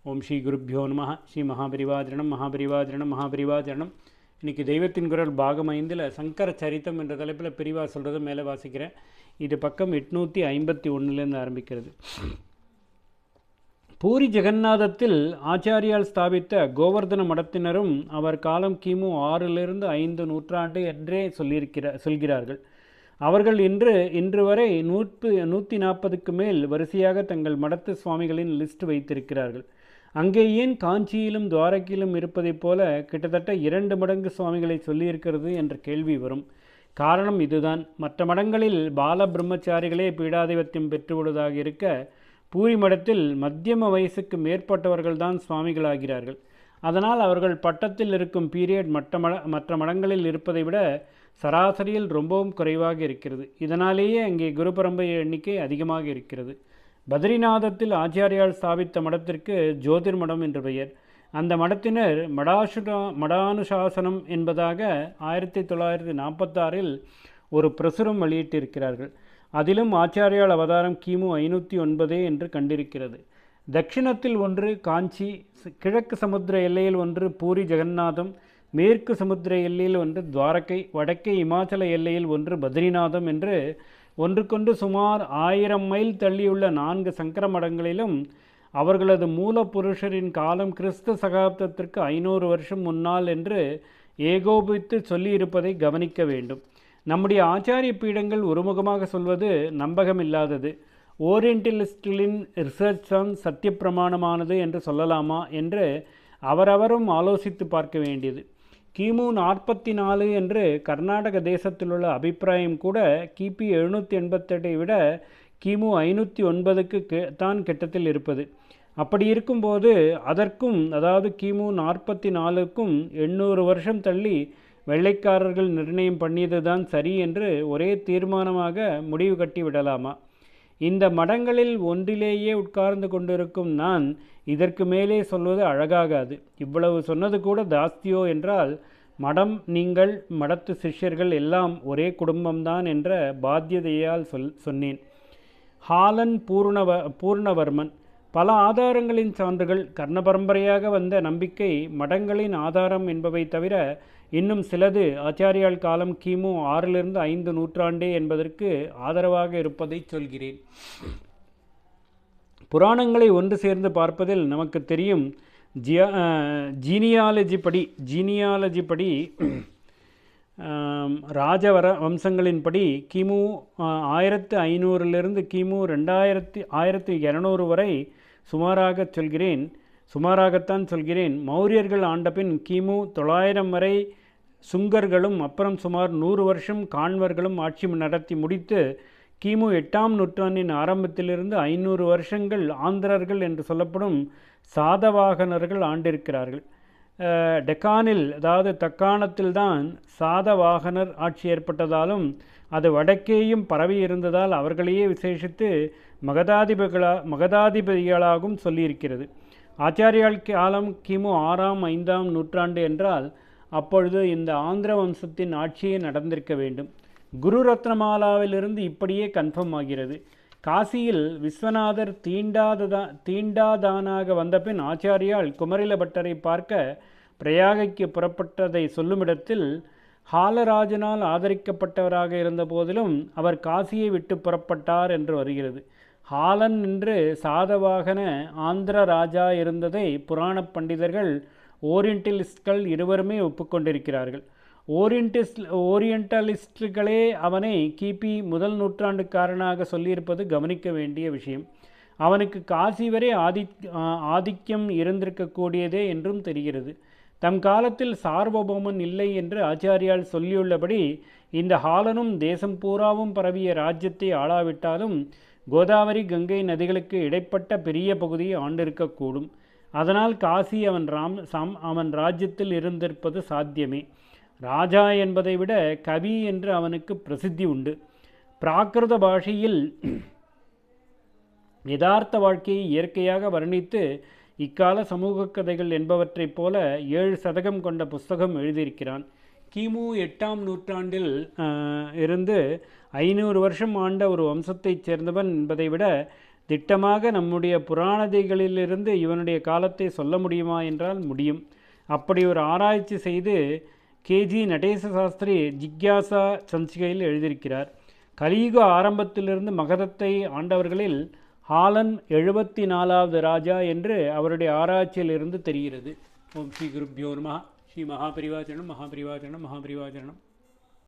ஓம் ஸ்ரீ குருப்பியோ நம. ஸ்ரீ மகாபரிவாஜனம் மகாபரிவாஜனம் மகாபரிவாஜனம். இன்றைக்கி தெய்வத்தின் குரல் பாகம் 5ல் சங்கர சரித்தம் என்ற தலைப்பில் பிரிவாக சொல்கிறத மேலே வாசிக்கிறேன். இது பக்கம் 851 ஆரம்பிக்கிறது. பூரி ஜெகநாதத்தில் ஆச்சாரியால் ஸ்தாபித்த கோவர்தன மடத்தினரும் அவர் காலம் கிமு 6 - 5 நூற்றாண்டு என்றே சொல்கிறார்கள். அவர்கள் இன்று வரை 140க்கு மேல் வரிசையாக தங்கள் மடத்து சுவாமிகளின் லிஸ்ட் வைத்திருக்கிறார்கள். அங்கே ஏன் காஞ்சியிலும் துவாரகையிலும் இருப்பதைப் போல கிட்டத்தட்ட 2 மடங்கு சுவாமிகளை சொல்லியிருக்கிறது என்ற கேள்வி வரும். காரணம் இதுதான். மற்ற மடங்களில் பால பிரம்மச்சாரிகளே பீடாதிபத்தியம் பெற்றுவிடுவதாக இருக்க, பூரி மடத்தில் மத்தியம வயசுக்கு மேற்பட்டவர்கள்தான் சுவாமிகளாகிறார்கள். அதனால் அவர்கள் பட்டத்தில் இருக்கும் பீரியட் மற்ற மடங்களில் இருப்பதை விட சராசரியில் ரொம்பவும் குறைவாக இருக்கிறது. இதனாலேயே அங்கே குரு பரம்பரை எண்ணிக்கை அதிகமாக இருக்கிறது. பத்ரிநாதத்தில் ஆச்சாரியால் ஸ்தாபித்த மடத்திற்கு ஜோதிர் மடம் என்று பெயர். அந்த மடத்தினர் மடானுசாசனம் என்பதாக 1946 ஒரு பிரசுரம் வெளியிட்டிருக்கிறார்கள். அதிலும் ஆச்சாரியால் அவதாரம் கிமு 509 என்று கண்டிருக்கிறது. தட்சிணத்தில் ஒன்று காஞ்சி, கிழக்கு சமுத்திர எல்லையில் ஒன்று பூரி ஜெகநாதம், மேற்கு சமுத்திர எல்லையில் ஒன்று துவாரகை, வடக்கே இமாச்சல எல்லையில் ஒன்று பத்ரிநாதம் என்று ஒன்றுக்கொன்று சுமார் 1000 மைல் தள்ளியுள்ள 4 சங்கர மடங்களிலும் அவர்களது மூலப்புருஷரின் காலம் கிறிஸ்து சகாப்தத்திற்கு 500 வருஷம் முன்னால் என்று ஏகோபித்து சொல்லியிருப்பதை கவனிக்க வேண்டும். நம்முடைய ஆச்சாரிய பீடங்கள் ஒருமுகமாக சொல்வது நம்பகமில்லாதது. ஓரியன்டலிஸ்டுகளின் ரிசர்ச் தான் சத்தியப்பிரமாணமானது என்று சொல்லலாமா என்று அவரவரும் ஆலோசித்து பார்க்க வேண்டியது. கிமு 44 என்று கர்நாடக தேசத்திலுள்ள அபிப்பிராயம் கூட கிபி 788 விட கிமு 509க்கு தான் கிட்டத்தில் இருப்பது. அப்படி இருக்கும்போது அதற்கும், அதாவது கிமு 44க்கும் 800 வருஷம் தள்ளி வெள்ளைக்காரர்கள் நிர்ணயம் பண்ணியது தான் சரி என்று ஒரே தீர்மானமாக முடிவு கட்டி விடலாமா? இந்த மடங்களில் ஒன்றிலேயே உட்கார்ந்து கொண்டிருக்கும் நான் இதற்கு மேலே சொல்வது அழகாகாது. இவ்வளவு சொன்னது கூட தாஸ்தியோ என்றால், மடம், நீங்கள், மடத்து சிஷ்யர்கள் எல்லாம் ஒரே குடும்பம்தான் என்ற பாத்தியதையால் சொன்னேன். ஹாலன் பூர்ணவர்மன். பல ஆதாரங்களின் சான்றுகள், கர்ண பரம்பரையாக வந்த நம்பிக்கை, மடங்களின் ஆதாரம் என்பவை தவிர இன்னும் சிலது ஆச்சாரியால் காலம் கிமு 6 - 5 நூற்றாண்டே என்பதற்கு ஆதரவாக இருப்பதை சொல்கிறேன். புராணங்களை ஒன்று சேர்ந்து பார்ப்பதில் நமக்கு தெரியும். ஜீனியாலஜி படி ராஜவர வம்சங்களின்படி கிமு 1500 கிமு 1200 வரை சுமாராகத்தான் சொல்கிறேன். மௌரியர்கள் ஆண்டபின் கிமு 900 வரை சுங்கர்களும், அப்புறம் சுமார் 100 வருஷம் கான்வர்களும் ஆட்சி நடத்தி முடித்து கிமு 8ஆம் நூற்றாண்டின் ஆரம்பத்திலிருந்து 500 வருஷங்கள் ஆந்திரர்கள் என்று சொல்லப்படும் சாதவாகனர்கள் ஆண்டிருக்கிறார்கள். டெக்கானில், அதாவது தக்காணத்தில்தான் சாதவாகனர் ஆட்சி ஏற்பட்டதாலும் அது வடக்கேயும் பரவி இருந்ததால் அவர்களையே விசேஷித்து மகதாதிபதிகளாகவும் சொல்லியிருக்கிறது. ஆச்சாரியால் காலம் கிமு 6ஆம் 5ஆம் நூற்றாண்டு என்றால் அப்பொழுது இந்த ஆந்திர வம்சத்தின் ஆட்சியே நடந்திருக்க வேண்டும். குரு ரத்னமாலாவிலிருந்து இப்படியே கன்ஃபார்ம் ஆகிறது. காசியில் விஸ்வநாதர் தீண்டாதானாக வந்தபின் ஆச்சாரியால் குமரில பட்டரை பார்க்க பிரயாகைக்கு புறப்பட்டதை சொல்லுமிடத்தில் ஹாலராஜனால் ஆதரிக்கப்பட்டவராக இருந்த போதிலும் அவர் காசியை விட்டு புறப்பட்டார் என்று வருகிறது. ஹாலன் என்று சாதவாகன ஆந்திர ராஜா இருந்ததை புராண பண்டிதர்கள், ஓரியன்டலிஸ்ட்கள் இருவருமே ஒப்புக்கொண்டிருக்கிறார்கள். ஓரியன்டலிஸ்டுகளே அவனை கிபி 1 நூற்றாண்டுக்காரனாக சொல்லியிருப்பது கவனிக்க வேண்டிய விஷயம். அவனுக்கு காசி வரை ஆதிக்கம் இருந்திருக்கக்கூடியதே என்றும் தெரிகிறது. தம் காலத்தில் சார்வபௌமன் இல்லை என்று ஆச்சாரியால் சொல்லியுள்ளபடி இந்த ஹாலனும் தேசம் பூராவும் பரவிய ராஜ்யத்தை ஆளாவிட்டாலும் கோதாவரி கங்கை நதிகளுக்கு இடைப்பட்ட பெரிய பகுதியை ஆண்டிருக்கக்கூடும். அதனால் காசி அவன் ராஜ்யத்தில் இருந்திருப்பது சாத்தியமே. ராஜா என்பதை விட கவி என்று அவனுக்கு பிரசித்தி உண்டு. பிராகிருத பாஷையில் யதார்த்த வாழ்க்கையை இயற்கையாக வர்ணித்து இக்கால சமூக கதைகள் என்பவற்றைப் போல 7 சதகம் கொண்ட புஸ்தகம் எழுதியிருக்கிறான். கிமு 8ஆம் நூற்றாண்டில் இருந்து 500 வருஷம் ஆண்ட ஒரு வம்சத்தைச் சேர்ந்தவன் என்பதை விட திட்டமாக நம்முடைய புராணதிகளிலிருந்து இவனுடைய காலத்தை சொல்ல முடியுமா என்றால் முடியும். அப்படி ஒரு ஆராய்ச்சி செய்து கேஜி நடேச சாஸ்திரி ஜிக்யாசா சஞ்சிகையில் எழுதியிருக்கிறார். கலியுக ஆரம்பத்திலிருந்து மகதத்தை ஆண்டவர்களில் ஹாலன் 74வது ராஜா என்று அவருடைய ஆராய்ச்சியிலிருந்து தெரிகிறது. ஓம் ஸ்ரீ குருப்யோ நமः. ஸ்ரீ மகாபரிவாச்சரணம் மகாபரிவாச்சரணம் மகாபரிவாச்சரணம்.